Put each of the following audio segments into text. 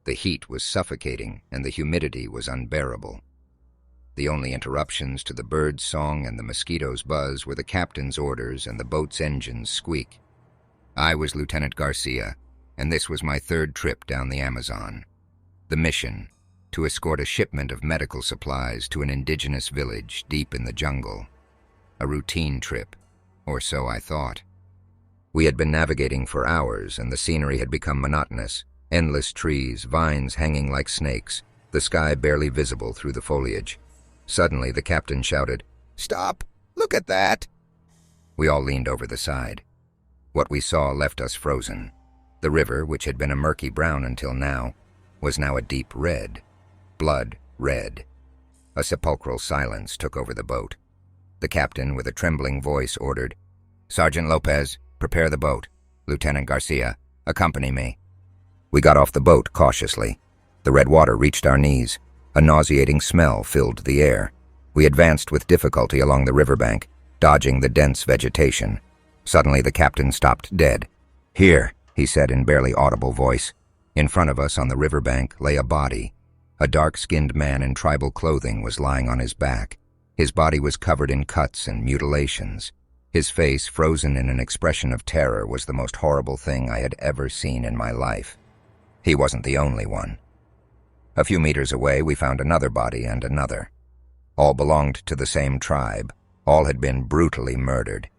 The heat was suffocating, and the humidity was unbearable. The only interruptions to the bird's song and the mosquito's buzz were the captain's orders and the boat's engine's squeak. I was Lieutenant Garcia, and this was my third trip down the Amazon. The mission: to escort a shipment of medical supplies to an indigenous village deep in the jungle. A routine trip, or so I thought. We had been navigating for hours, and the scenery had become monotonous. Endless trees, vines hanging like snakes, the sky barely visible through the foliage. Suddenly, the captain shouted, "Stop! Look at that!" We all leaned over the side. What we saw left us frozen. The river, which had been a murky brown until now, was now a deep red. Blood red. A sepulchral silence took over the boat. The captain, with a trembling voice, ordered, "Sergeant Lopez, prepare the boat. Lieutenant Garcia, accompany me." We got off the boat cautiously. The red water reached our knees. A nauseating smell filled the air. We advanced with difficulty along the riverbank, dodging the dense vegetation. Suddenly the captain stopped dead. "Here," he said in barely audible voice. In front of us on the riverbank lay a body. A dark-skinned man in tribal clothing was lying on his back. His body was covered in cuts and mutilations. His face, frozen in an expression of terror, was the most horrible thing I had ever seen in my life. He wasn't the only one. A few meters away, we found another body and another. All belonged to the same tribe. All had been brutally murdered.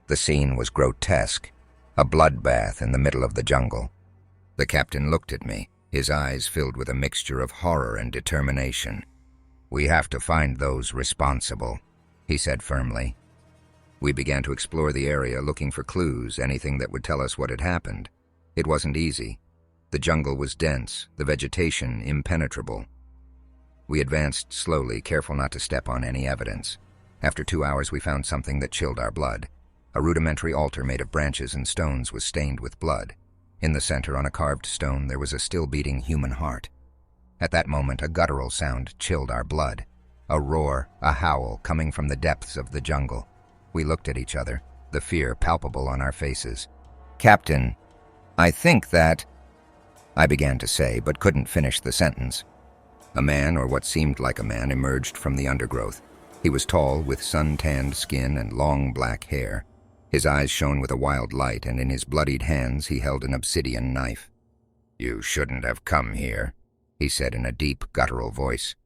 The scene was grotesque, a bloodbath in the middle of the jungle. The captain looked at me, his eyes filled with a mixture of horror and determination. "We have to find those responsible," he said firmly. We began to explore the area, looking for clues, anything that would tell us what had happened. It wasn't easy. The jungle was dense, the vegetation impenetrable. We advanced slowly, careful not to step on any evidence. After 2 hours, we found something that chilled our blood. A rudimentary altar made of branches and stones was stained with blood. In the center, on a carved stone, there was a still-beating human heart. At that moment, a guttural sound chilled our blood. A roar, a howl, coming from the depths of the jungle. We looked at each other, the fear palpable on our faces. "Captain, I think that—" I began to say, but couldn't finish the sentence. A man, or what seemed like a man, emerged from the undergrowth. He was tall, with sun-tanned skin and long black hair. His eyes shone with a wild light, and in his bloodied hands he held an obsidian knife. "You shouldn't have come here," he said in a deep, guttural voice.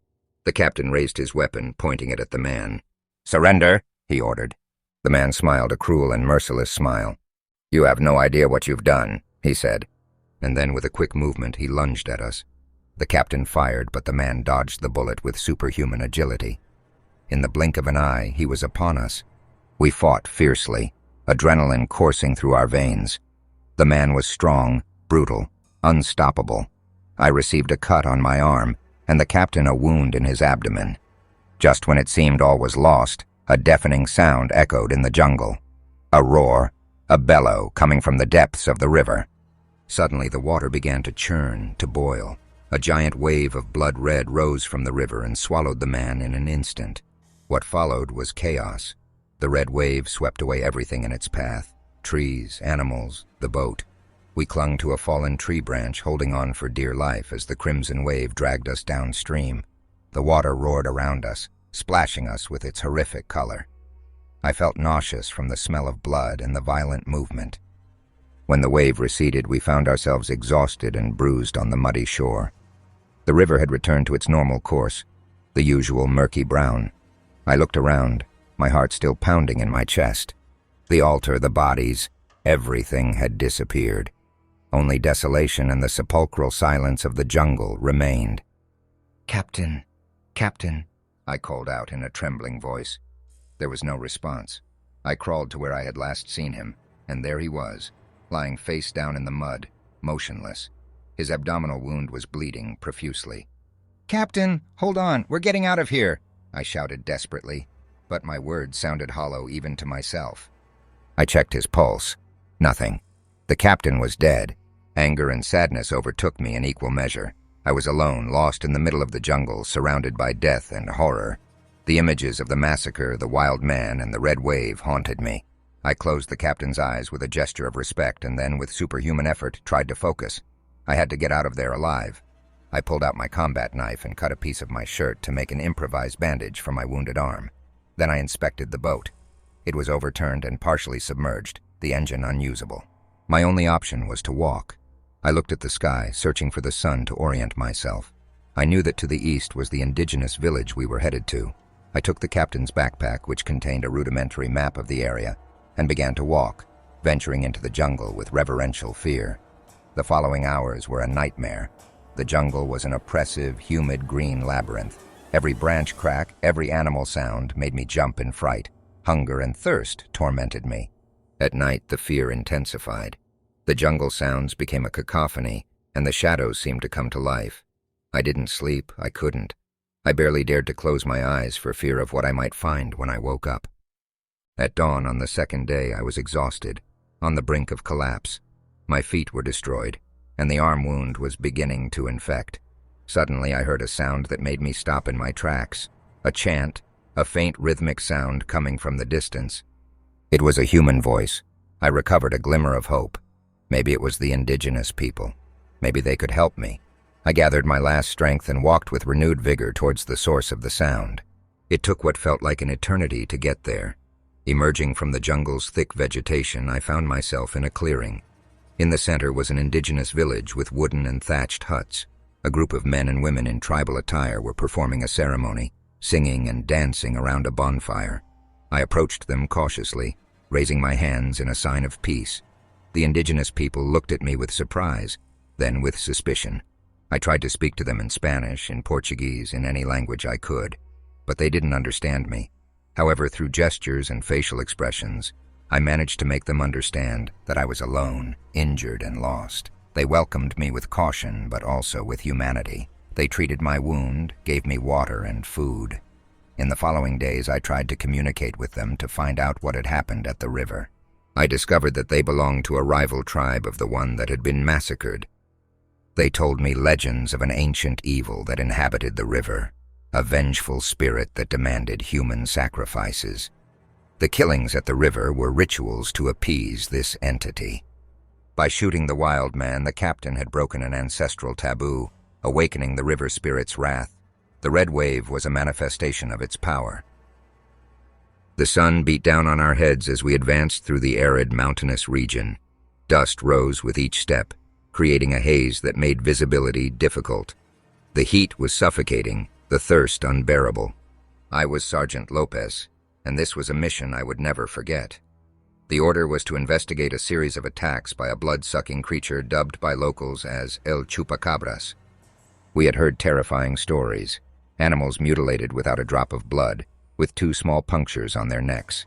The captain raised his weapon, pointing it at the man. "Surrender," he ordered. The man smiled a cruel and merciless smile. "You have no idea what you've done," he said. And then, with a quick movement, he lunged at us. The captain fired, but the man dodged the bullet with superhuman agility. In the blink of an eye, he was upon us. We fought fiercely, adrenaline coursing through our veins. The man was strong, brutal, unstoppable. I received a cut on my arm, and the captain a wound in his abdomen. Just when it seemed all was lost, a deafening sound echoed in the jungle. A roar, a bellow coming from the depths of the river. Suddenly the water began to churn, to boil. A giant wave of blood red rose from the river and swallowed the man in an instant. What followed was chaos. The red wave swept away everything in its path: trees, animals, the boat. We clung to a fallen tree branch, holding on for dear life as the crimson wave dragged us downstream. The water roared around us, splashing us with its horrific color. I felt nauseous from the smell of blood and the violent movement. When the wave receded, we found ourselves exhausted and bruised on the muddy shore. The river had returned to its normal course, the usual murky brown. I looked around, my heart still pounding in my chest. The altar, the bodies, everything had disappeared. Only desolation and the sepulchral silence of the jungle remained. "Captain, Captain," I called out in a trembling voice. There was no response. I crawled to where I had last seen him, and there he was, lying face down in the mud, motionless. His abdominal wound was bleeding profusely. "Captain, hold on, we're getting out of here," I shouted desperately, but my words sounded hollow even to myself. I checked his pulse. Nothing. The captain was dead. Anger and sadness overtook me in equal measure. I was alone, lost in the middle of the jungle, surrounded by death and horror. The images of the massacre, the wild man, and the red wave haunted me. I closed the captain's eyes with a gesture of respect and then, with superhuman effort, tried to focus. I had to get out of there alive. I pulled out my combat knife and cut a piece of my shirt to make an improvised bandage for my wounded arm. Then I inspected the boat. It was overturned and partially submerged, the engine unusable. My only option was to walk. I looked at the sky, searching for the sun to orient myself. I knew that to the east was the indigenous village we were headed to. I took the captain's backpack, which contained a rudimentary map of the area, and began to walk, venturing into the jungle with reverential fear. The following hours were a nightmare. The jungle was an oppressive, humid green labyrinth. Every branch crack, every animal sound made me jump in fright. Hunger and thirst tormented me. At night, the fear intensified. The jungle sounds became a cacophony, and the shadows seemed to come to life. I didn't sleep, I couldn't. I barely dared to close my eyes for fear of what I might find when I woke up. At dawn on the second day, I was exhausted, on the brink of collapse. My feet were destroyed, and the arm wound was beginning to infect. Suddenly, I heard a sound that made me stop in my tracks. A chant, a faint rhythmic sound coming from the distance. It was a human voice. I recovered a glimmer of hope. Maybe it was the indigenous people. Maybe they could help me. I gathered my last strength and walked with renewed vigor towards the source of the sound. It took what felt like an eternity to get there. Emerging from the jungle's thick vegetation, I found myself in a clearing. In the center was an indigenous village with wooden and thatched huts. A group of men and women in tribal attire were performing a ceremony, singing and dancing around a bonfire. I approached them cautiously, raising my hands in a sign of peace. The indigenous people looked at me with surprise, then with suspicion. I tried to speak to them in Spanish, in Portuguese, in any language I could, but they didn't understand me. However, through gestures and facial expressions, I managed to make them understand that I was alone, injured, and lost. They welcomed me with caution, but also with humanity. They treated my wound, gave me water and food. In the following days, I tried to communicate with them to find out what had happened at the river. I discovered that they belonged to a rival tribe of the one that had been massacred. They told me legends of an ancient evil that inhabited the river, a vengeful spirit that demanded human sacrifices. The killings at the river were rituals to appease this entity. By shooting the wild man, the captain had broken an ancestral taboo, awakening the river spirit's wrath. The red wave was a manifestation of its power. The sun beat down on our heads as we advanced through the arid mountainous region. Dust rose with each step, creating a haze that made visibility difficult. The heat was suffocating, the thirst unbearable. I was Sergeant Lopez, and this was a mission I would never forget. The order was to investigate a series of attacks by a blood-sucking creature dubbed by locals as El Chupacabras. We had heard terrifying stories, animals mutilated without a drop of blood, with 2 small punctures on their necks.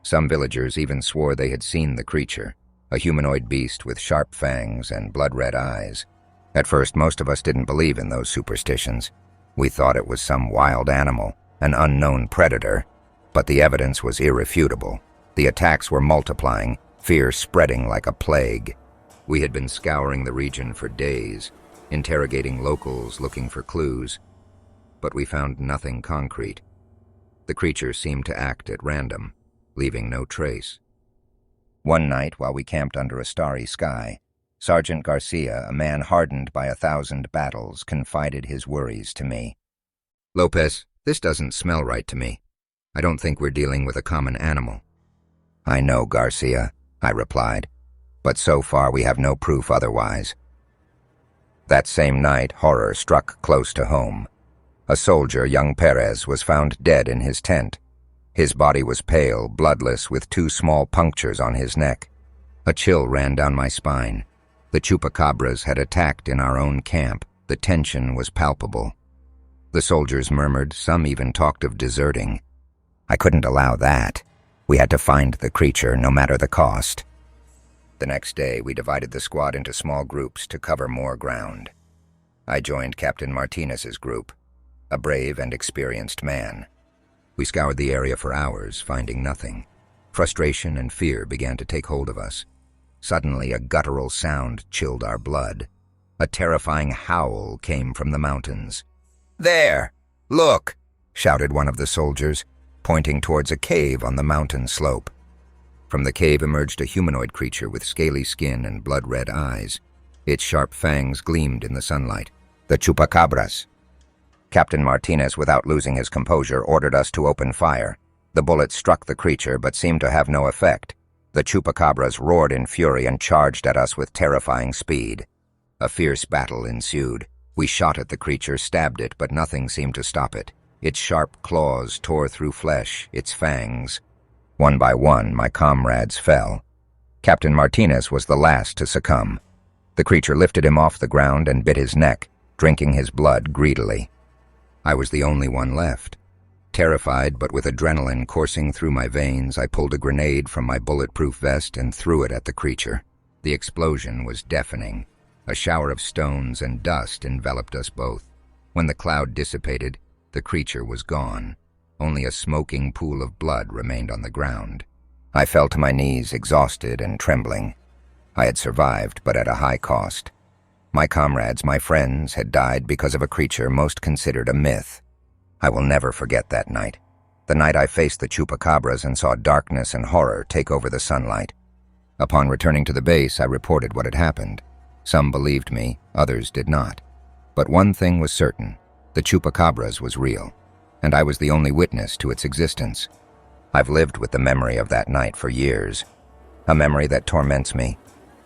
Some villagers even swore they had seen the creature, a humanoid beast with sharp fangs and blood-red eyes. At first, most of us didn't believe in those superstitions. We thought it was some wild animal, an unknown predator, but the evidence was irrefutable. The attacks were multiplying, fear spreading like a plague. We had been scouring the region for days, interrogating locals looking for clues, but we found nothing concrete. The creature seemed to act at random, leaving no trace. One night, while we camped under a starry sky, Sergeant Garcia, a man hardened by 1,000 battles, confided his worries to me. "Lopez, this doesn't smell right to me. I don't think we're dealing with a common animal." "I know, Garcia," I replied, "but so far we have no proof otherwise." That same night, horror struck close to home. A soldier, young Perez, was found dead in his tent. His body was pale, bloodless, with 2 small punctures on his neck. A chill ran down my spine. The chupacabras had attacked in our own camp. The tension was palpable. The soldiers murmured, some even talked of deserting. I couldn't allow that. We had to find the creature, no matter the cost. The next day, we divided the squad into small groups to cover more ground. I joined Captain Martinez's group, a brave and experienced man. We scoured the area for hours, finding nothing. Frustration and fear began to take hold of us. Suddenly, a guttural sound chilled our blood. A terrifying howl came from the mountains. "There! Look!" shouted one of the soldiers, pointing towards a cave on the mountain slope. From the cave emerged a humanoid creature with scaly skin and blood-red eyes. Its sharp fangs gleamed in the sunlight. The chupacabras. Captain Martinez, without losing his composure, ordered us to open fire. The bullets struck the creature but seemed to have no effect. The chupacabras roared in fury and charged at us with terrifying speed. A fierce battle ensued. We shot at the creature, stabbed it, but nothing seemed to stop it. Its sharp claws tore through flesh, its fangs. One by one, my comrades fell. Captain Martinez was the last to succumb. The creature lifted him off the ground and bit his neck, drinking his blood greedily. I was the only one left. Terrified, but with adrenaline coursing through my veins, I pulled a grenade from my bulletproof vest and threw it at the creature. The explosion was deafening. A shower of stones and dust enveloped us both. When the cloud dissipated, the creature was gone. Only a smoking pool of blood remained on the ground. I fell to my knees, exhausted and trembling. I had survived, but at a high cost. My comrades, my friends, had died because of a creature most considered a myth. I will never forget that night. The night I faced the chupacabras and saw darkness and horror take over the sunlight. Upon returning to the base, I reported what had happened. Some believed me, others did not. But one thing was certain. The chupacabras was real, and I was the only witness to its existence. I've lived with the memory of that night for years. A memory that torments me,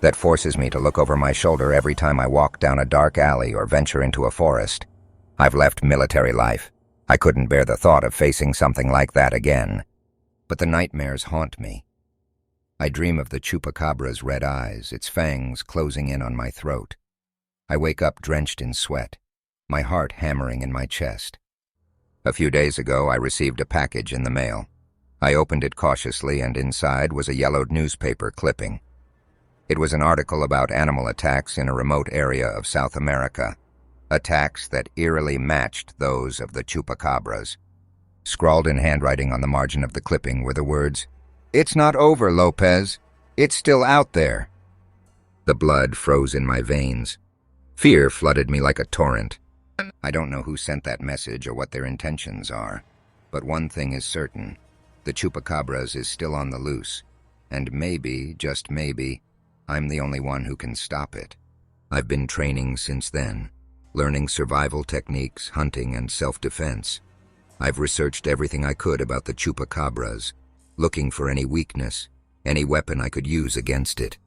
that forces me to look over my shoulder every time I walk down a dark alley or venture into a forest. I've left military life. I couldn't bear the thought of facing something like that again. But the nightmares haunt me. I dream of the chupacabra's red eyes, its fangs closing in on my throat. I wake up drenched in sweat, my heart hammering in my chest. A few days ago, I received a package in the mail. I opened it cautiously, and inside was a yellowed newspaper clipping. It was an article about animal attacks in a remote area of South America, attacks that eerily matched those of the chupacabras. Scrawled in handwriting on the margin of the clipping were the words, "It's not over, Lopez. It's still out there." The blood froze in my veins. Fear flooded me like a torrent. I don't know who sent that message or what their intentions are, but one thing is certain. The chupacabras is still on the loose, and maybe, just maybe, I'm the only one who can stop it. I've been training since then, learning survival techniques, hunting, and self-defense. I've researched everything I could about the chupacabras, looking for any weakness, any weapon I could use against it.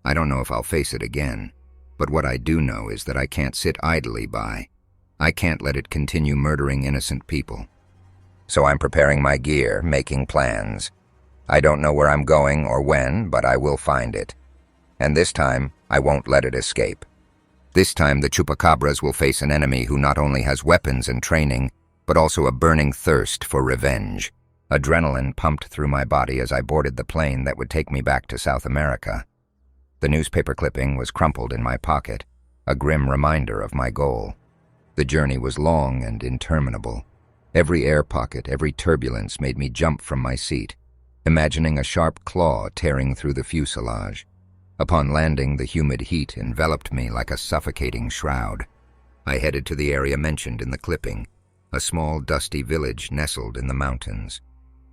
I don't know if I'll face it again, but what I do know is that I can't sit idly by. I can't let it continue murdering innocent people. So I'm preparing my gear, making plans. I don't know where I'm going or when, but I will find it. And this time, I won't let it escape. This time, the chupacabras will face an enemy who not only has weapons and training, but also a burning thirst for revenge. Adrenaline pumped through my body as I boarded the plane that would take me back to South America. The newspaper clipping was crumpled in my pocket, a grim reminder of my goal. The journey was long and interminable. Every air pocket, every turbulence made me jump from my seat, imagining a sharp claw tearing through the fuselage. Upon landing, the humid heat enveloped me like a suffocating shroud. I headed to the area mentioned in the clipping, a small, dusty village nestled in the mountains.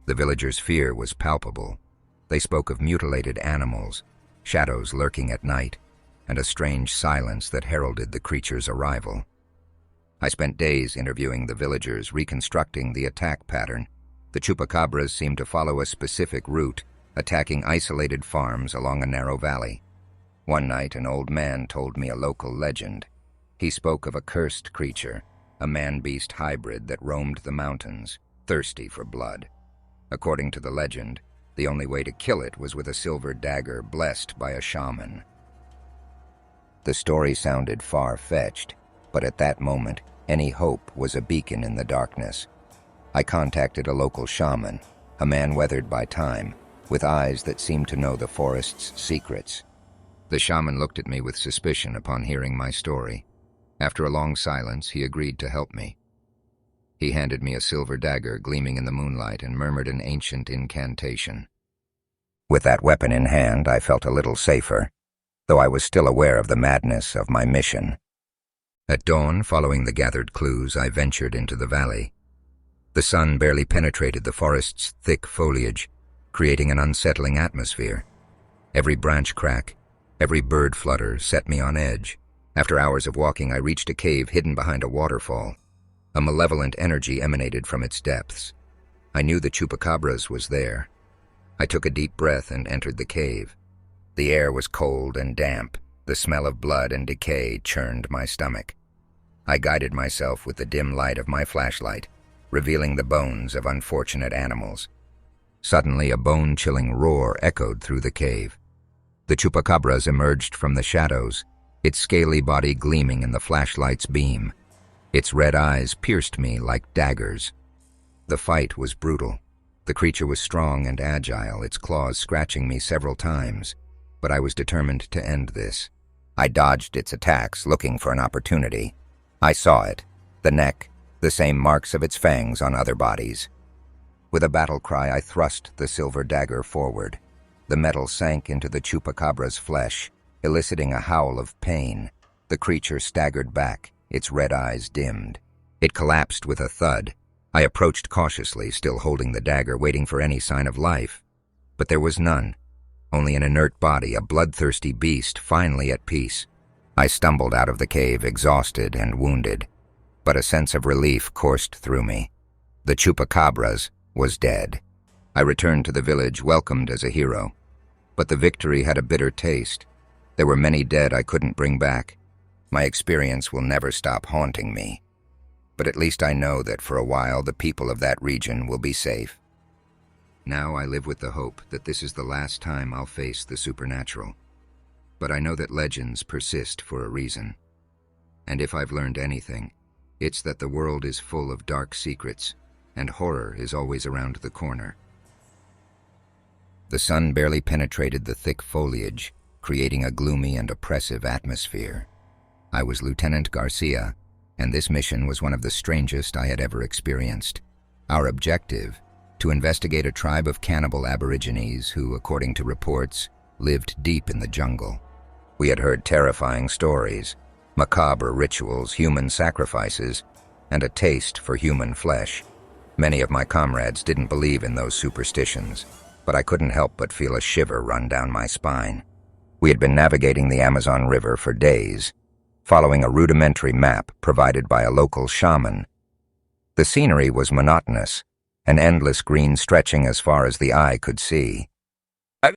The villagers' fear was palpable. They spoke of mutilated animals, shadows lurking at night, and a strange silence that heralded the creature's arrival. I spent days interviewing the villagers, reconstructing the attack pattern. The chupacabras seemed to follow a specific route, attacking isolated farms along a narrow valley. One night, an old man told me a local legend. He spoke of a cursed creature, a man-beast hybrid that roamed the mountains, thirsty for blood. According to the legend, the only way to kill it was with a silver dagger blessed by a shaman. The story sounded far-fetched, but at that moment, any hope was a beacon in the darkness. I contacted a local shaman, a man weathered by time, with eyes that seemed to know the forest's secrets. The shaman looked at me with suspicion upon hearing my story. After a long silence, he agreed to help me. He handed me a silver dagger gleaming in the moonlight and murmured an ancient incantation. With that weapon in hand, I felt a little safer, though I was still aware of the madness of my mission. At dawn, following the gathered clues, I ventured into the valley. The sun barely penetrated the forest's thick foliage, creating an unsettling atmosphere. Every branch crack, every bird flutter set me on edge. After hours of walking, I reached a cave hidden behind a waterfall. A malevolent energy emanated from its depths. I knew the chupacabras was there. I took a deep breath and entered the cave. The air was cold and damp. The smell of blood and decay churned my stomach. I guided myself with the dim light of my flashlight, revealing the bones of unfortunate animals. Suddenly, a bone-chilling roar echoed through the cave. The chupacabras emerged from the shadows, its scaly body gleaming in the flashlight's beam. Its red eyes pierced me like daggers. The fight was brutal. The creature was strong and agile, its claws scratching me several times, but I was determined to end this. I dodged its attacks, looking for an opportunity. I saw it, the neck, the same marks of its fangs on other bodies. With a battle cry, I thrust the silver dagger forward. The metal sank into the chupacabra's flesh, eliciting a howl of pain. The creature staggered back, its red eyes dimmed. It collapsed with a thud. I approached cautiously, still holding the dagger, waiting for any sign of life. But there was none. Only an inert body, a bloodthirsty beast, finally at peace. I stumbled out of the cave, exhausted and wounded, but a sense of relief coursed through me. The chupacabras was dead. I returned to the village, welcomed as a hero. But the victory had a bitter taste. There were many dead I couldn't bring back. My experience will never stop haunting me. But at least I know that for a while the people of that region will be safe. Now I live with the hope that this is the last time I'll face the supernatural. But I know that legends persist for a reason. And if I've learned anything, it's that the world is full of dark secrets, and horror is always around the corner. The sun barely penetrated the thick foliage, creating a gloomy and oppressive atmosphere. I was Lieutenant Garcia, and this mission was one of the strangest I had ever experienced. Our objective: to investigate a tribe of cannibal aborigines who, according to reports, lived deep in the jungle. We had heard terrifying stories, macabre rituals, human sacrifices, and a taste for human flesh. Many of my comrades didn't believe in those superstitions, but I couldn't help but feel a shiver run down my spine. We had been navigating the Amazon River for days, following a rudimentary map provided by a local shaman. The scenery was monotonous, an endless green stretching as far as the eye could see.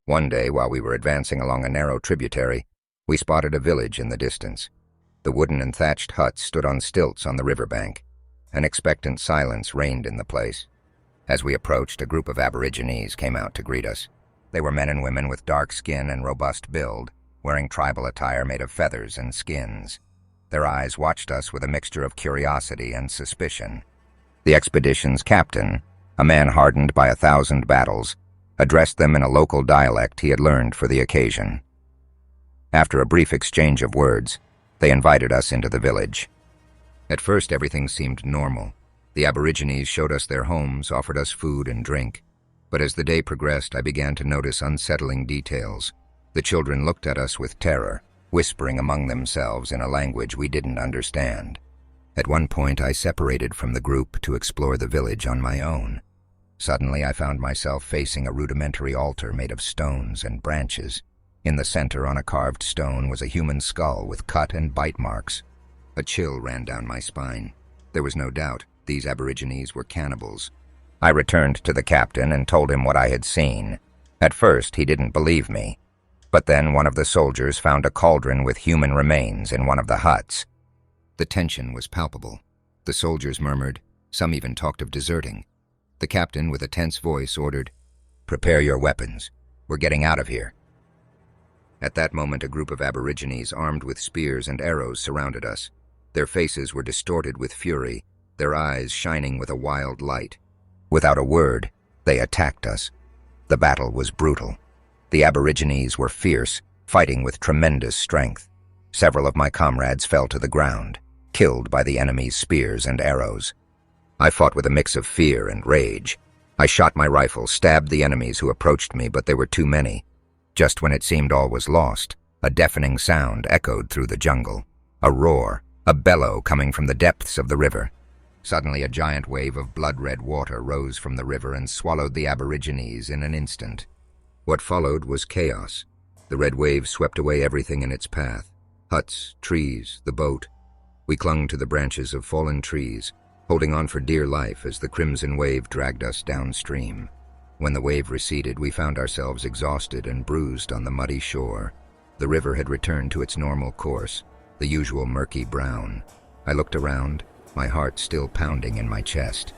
One day, while we were advancing along a narrow tributary, we spotted a village in the distance. The wooden and thatched huts stood on stilts on the riverbank. An expectant silence reigned in the place. As we approached, a group of aborigines came out to greet us. They were men and women with dark skin and robust build, wearing tribal attire made of feathers and skins. Their eyes watched us with a mixture of curiosity and suspicion. The expedition's captain, a man hardened by 1,000 battles, addressed them in a local dialect he had learned for the occasion. After a brief exchange of words, they invited us into the village. At first, everything seemed normal. The aborigines showed us their homes, offered us food and drink. But as the day progressed, I began to notice unsettling details. The children looked at us with terror, whispering among themselves in a language we didn't understand. At one point, I separated from the group to explore the village on my own. Suddenly, I found myself facing a rudimentary altar made of stones and branches. In the center, on a carved stone, was a human skull with cut and bite marks. A chill ran down my spine. There was no doubt these aborigines were cannibals. I returned to the captain and told him what I had seen. At first, he didn't believe me. But then one of the soldiers found a cauldron with human remains in one of the huts. The tension was palpable. The soldiers murmured. Some even talked of deserting. The captain, with a tense voice, ordered, "Prepare your weapons. We're getting out of here." At that moment, a group of aborigines armed with spears and arrows surrounded us. Their faces were distorted with fury, their eyes shining with a wild light. Without a word, they attacked us. The battle was brutal. The aborigines were fierce, fighting with tremendous strength. Several of my comrades fell to the ground, killed by the enemy's spears and arrows. I fought with a mix of fear and rage. I shot my rifle, stabbed the enemies who approached me, but there were too many. Just when it seemed all was lost, a deafening sound echoed through the jungle. A roar, a bellow coming from the depths of the river. Suddenly, a giant wave of blood-red water rose from the river and swallowed the aborigines in an instant. What followed was chaos. The red wave swept away everything in its path. Huts, trees, the boat. We clung to the branches of fallen trees, holding on for dear life as the crimson wave dragged us downstream. When the wave receded, we found ourselves exhausted and bruised on the muddy shore. The river had returned to its normal course, the usual murky brown. I looked around, my heart still pounding in my chest.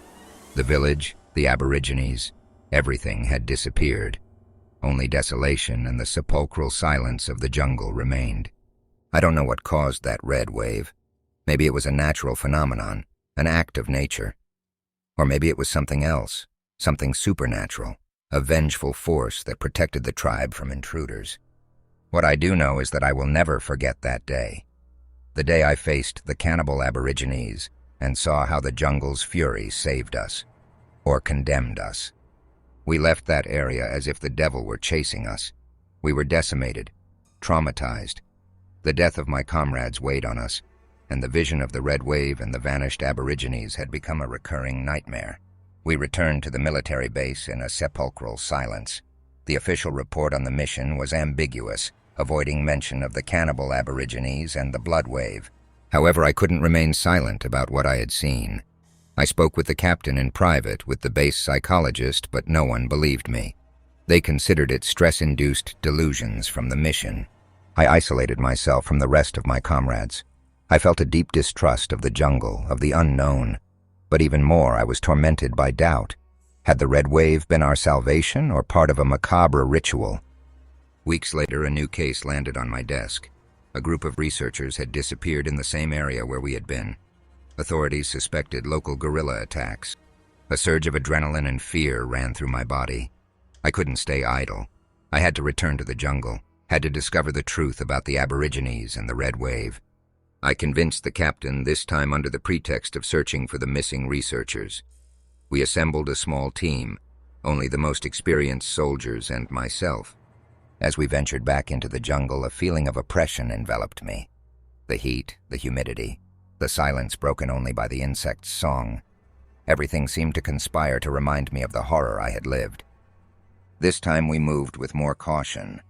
The village, the Aborigines, everything had disappeared. Only desolation and the sepulchral silence of the jungle remained. I don't know what caused that red wave. Maybe it was a natural phenomenon, an act of nature. Or maybe it was something else, something supernatural, a vengeful force that protected the tribe from intruders. What I do know is that I will never forget that day. The day I faced the cannibal Aborigines and saw how the jungle's fury saved us, or condemned us. We left that area as if the devil were chasing us. We were decimated, traumatized. The death of my comrades weighed on us, and the vision of the red wave and the vanished Aborigines had become a recurring nightmare. We returned to the military base in a sepulchral silence. The official report on the mission was ambiguous, avoiding mention of the cannibal Aborigines and the blood wave. However, I couldn't remain silent about what I had seen. I spoke with the captain in private, with the base psychologist, but no one believed me. They considered it stress-induced delusions from the mission. I isolated myself from the rest of my comrades. I felt a deep distrust of the jungle, of the unknown. But even more, I was tormented by doubt. Had the red wave been our salvation or part of a macabre ritual? Weeks later, a new case landed on my desk. A group of researchers had disappeared in the same area where we had been. Authorities suspected local guerrilla attacks. A surge of adrenaline and fear ran through my body. I couldn't stay idle. I had to return to the jungle, had to discover the truth about the Aborigines and the red wave. I convinced the captain, this time under the pretext of searching for the missing researchers. We assembled a small team, only the most experienced soldiers and myself. As we ventured back into the jungle, a feeling of oppression enveloped me. The heat, the humidity, the silence broken only by the insect's song. Everything seemed to conspire to remind me of the horror I had lived. This time we moved with more caution.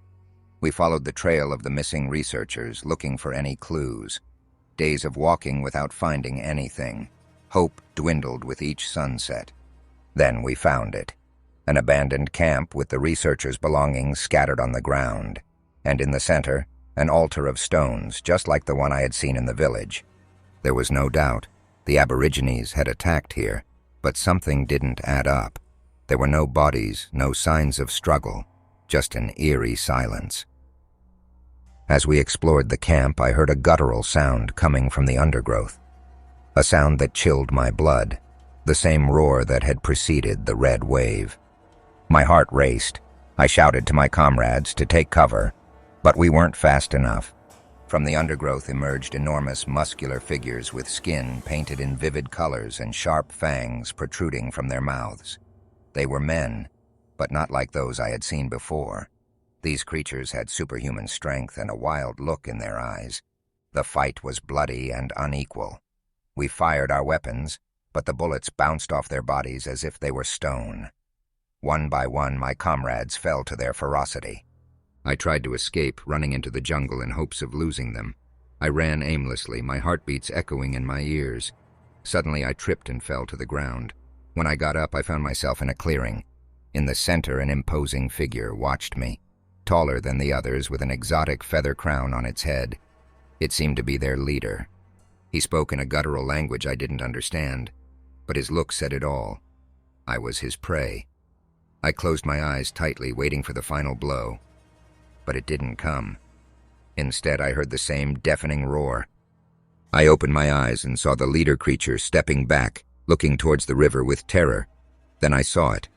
We followed the trail of the missing researchers, looking for any clues. Days of walking without finding anything. Hope dwindled with each sunset. Then we found it. An abandoned camp with the researchers' belongings scattered on the ground. And in the center, an altar of stones, just like the one I had seen in the village. There was no doubt. The Aborigines had attacked here, but something didn't add up. There were no bodies, no signs of struggle, just an eerie silence. As we explored the camp, I heard a guttural sound coming from the undergrowth. A sound that chilled my blood, the same roar that had preceded the red wave. My heart raced. I shouted to my comrades to take cover, but we weren't fast enough. From the undergrowth emerged enormous muscular figures with skin painted in vivid colors and sharp fangs protruding from their mouths. They were men, but not like those I had seen before. These creatures had superhuman strength and a wild look in their eyes. The fight was bloody and unequal. We fired our weapons, but the bullets bounced off their bodies as if they were stone. One by one, my comrades fell to their ferocity. I tried to escape, running into the jungle in hopes of losing them. I ran aimlessly, my heartbeats echoing in my ears. Suddenly, I tripped and fell to the ground. When I got up, I found myself in a clearing. In the center, an imposing figure watched me, taller than the others, with an exotic feather crown on its head. It seemed to be their leader. He spoke in a guttural language I didn't understand, but his look said it all. I was his prey. I closed my eyes tightly, waiting for the final blow. But it didn't come. Instead, I heard the same deafening roar. I opened my eyes and saw the leader creature stepping back, looking towards the river with terror. Then I saw it.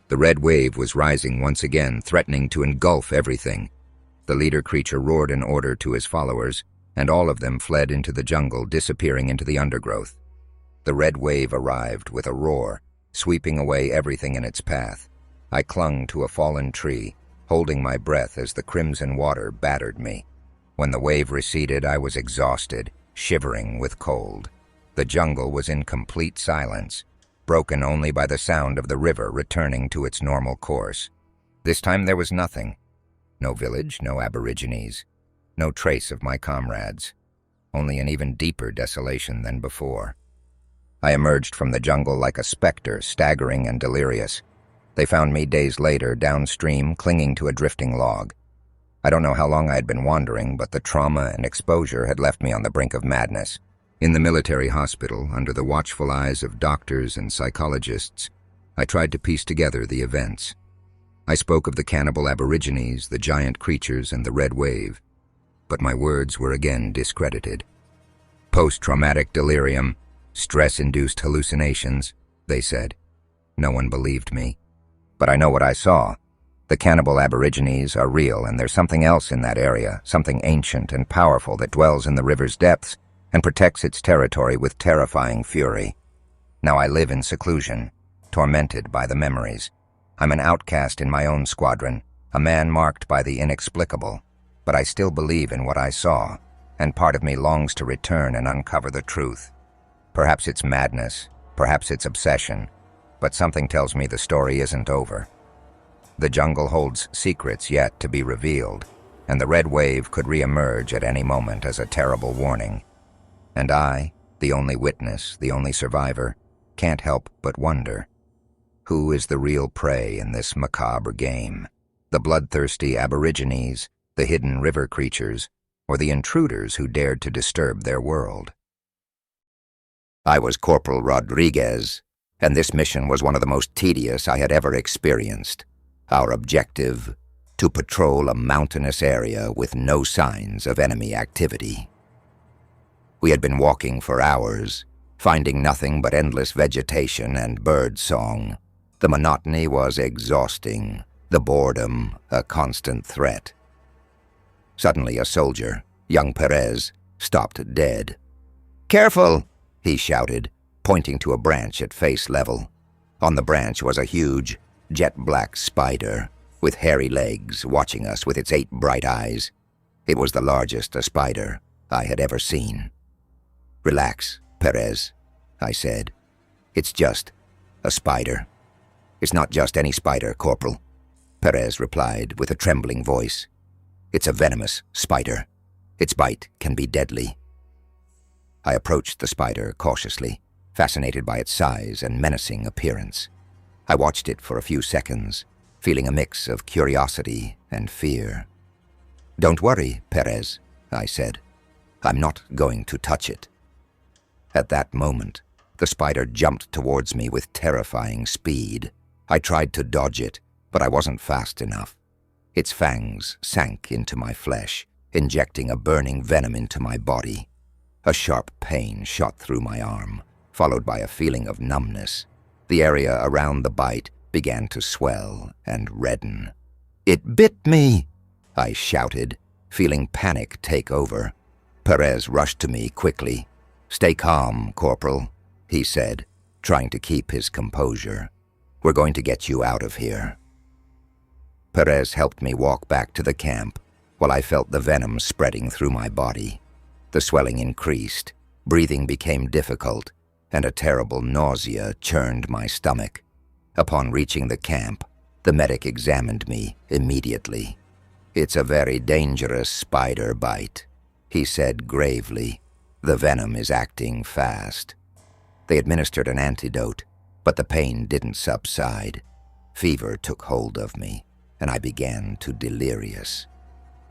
The red wave was rising once again, threatening to engulf everything. The leader creature roared an order to his followers, and all of them fled into the jungle, disappearing into the undergrowth. The red wave arrived with a roar, sweeping away everything in its path. I clung to a fallen tree, holding my breath as the crimson water battered me. When the wave receded, I was exhausted, shivering with cold. The jungle was in complete silence, broken only by the sound of the river returning to its normal course. This time there was nothing. No village, no Aborigines. No trace of my comrades, only an even deeper desolation than before. I emerged from the jungle like a specter, staggering and delirious. They found me days later, downstream, clinging to a drifting log. I don't know how long I had been wandering, but the trauma and exposure had left me on the brink of madness. In the military hospital, under the watchful eyes of doctors and psychologists, I tried to piece together the events. I spoke of the cannibal aborigines, the giant creatures, and the red wave, but my words were again discredited. Post-traumatic delirium, stress-induced hallucinations, they said. No one believed me. But I know what I saw. The cannibal aborigines are real, and there's something else in that area, something ancient and powerful that dwells in the river's depths and protects its territory with terrifying fury. Now I live in seclusion, tormented by the memories. I'm an outcast in my own squadron, a man marked by the inexplicable, but I still believe in what I saw, and part of me longs to return and uncover the truth. Perhaps it's madness, perhaps it's obsession, but something tells me the story isn't over. The jungle holds secrets yet to be revealed, and the red wave could re-emerge at any moment as a terrible warning. And I, the only witness, the only survivor, can't help but wonder. Who is the real prey in this macabre game? The bloodthirsty aborigines, the hidden river creatures, or the intruders who dared to disturb their world? I was Corporal Rodriguez, and this mission was one of the most tedious I had ever experienced. Our objective, to patrol a mountainous area with no signs of enemy activity. We had been walking for hours, finding nothing but endless vegetation and bird song. The monotony was exhausting, the boredom a constant threat. Suddenly a soldier, young Perez, stopped dead. "Careful!" he shouted, pointing to a branch at face level. On the branch was a huge, jet-black spider, with hairy legs, watching us with its 8 bright eyes. It was the largest a spider I had ever seen. "Relax, Perez," I said. "It's just a spider." "It's not just any spider, Corporal," Perez replied with a trembling voice. "It's a venomous spider. Its bite can be deadly." I approached the spider cautiously, fascinated by its size and menacing appearance. I watched it for a few seconds, feeling a mix of curiosity and fear. "Don't worry, Perez," I said. "I'm not going to touch it." At that moment, the spider jumped towards me with terrifying speed. I tried to dodge it, but I wasn't fast enough. Its fangs sank into my flesh, injecting a burning venom into my body. A sharp pain shot through my arm, followed by a feeling of numbness. The area around the bite began to swell and redden. "It bit me!" I shouted, feeling panic take over. Perez rushed to me quickly. "Stay calm, Corporal," he said, trying to keep his composure. "We're going to get you out of here." Perez helped me walk back to the camp, while I felt the venom spreading through my body. The swelling increased, breathing became difficult, and a terrible nausea churned my stomach. Upon reaching the camp, the medic examined me immediately. "It's a very dangerous spider bite," he said gravely. "The venom is acting fast." They administered an antidote, but the pain didn't subside. Fever took hold of me, and I began to delirious.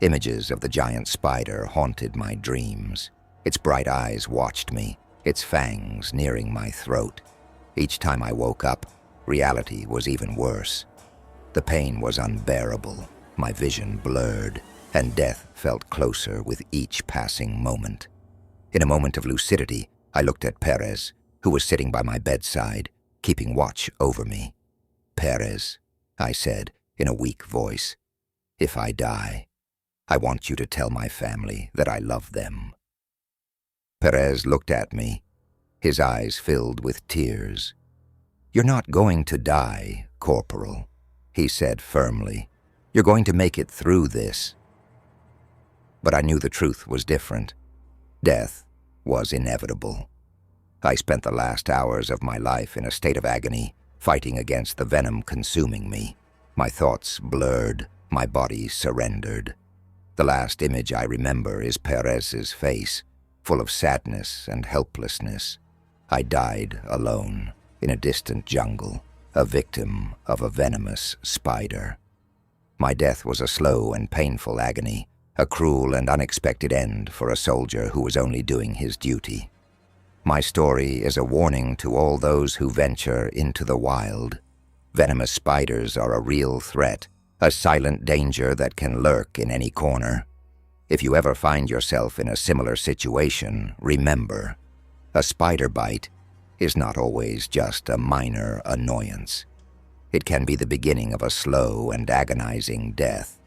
Images of the giant spider haunted my dreams. Its bright eyes watched me, its fangs nearing my throat. Each time I woke up, reality was even worse. The pain was unbearable, my vision blurred, and death felt closer with each passing moment. In a moment of lucidity, I looked at Perez, who was sitting by my bedside, keeping watch over me. "Perez," I said in a weak voice, "if I die, I want you to tell my family that I love them." Perez looked at me, his eyes filled with tears. "You're not going to die, Corporal," he said firmly. "You're going to make it through this." But I knew the truth was different. Death was inevitable. I spent the last hours of my life in a state of agony, fighting against the venom consuming me. My thoughts blurred, my body surrendered. The last image I remember is Perez's face, full of sadness and helplessness. I died alone, in a distant jungle, a victim of a venomous spider. My death was a slow and painful agony, a cruel and unexpected end for a soldier who was only doing his duty. My story is a warning to all those who venture into the wild. Venomous spiders are a real threat, a silent danger that can lurk in any corner. If you ever find yourself in a similar situation, remember, a spider bite is not always just a minor annoyance. It can be the beginning of a slow and agonizing death.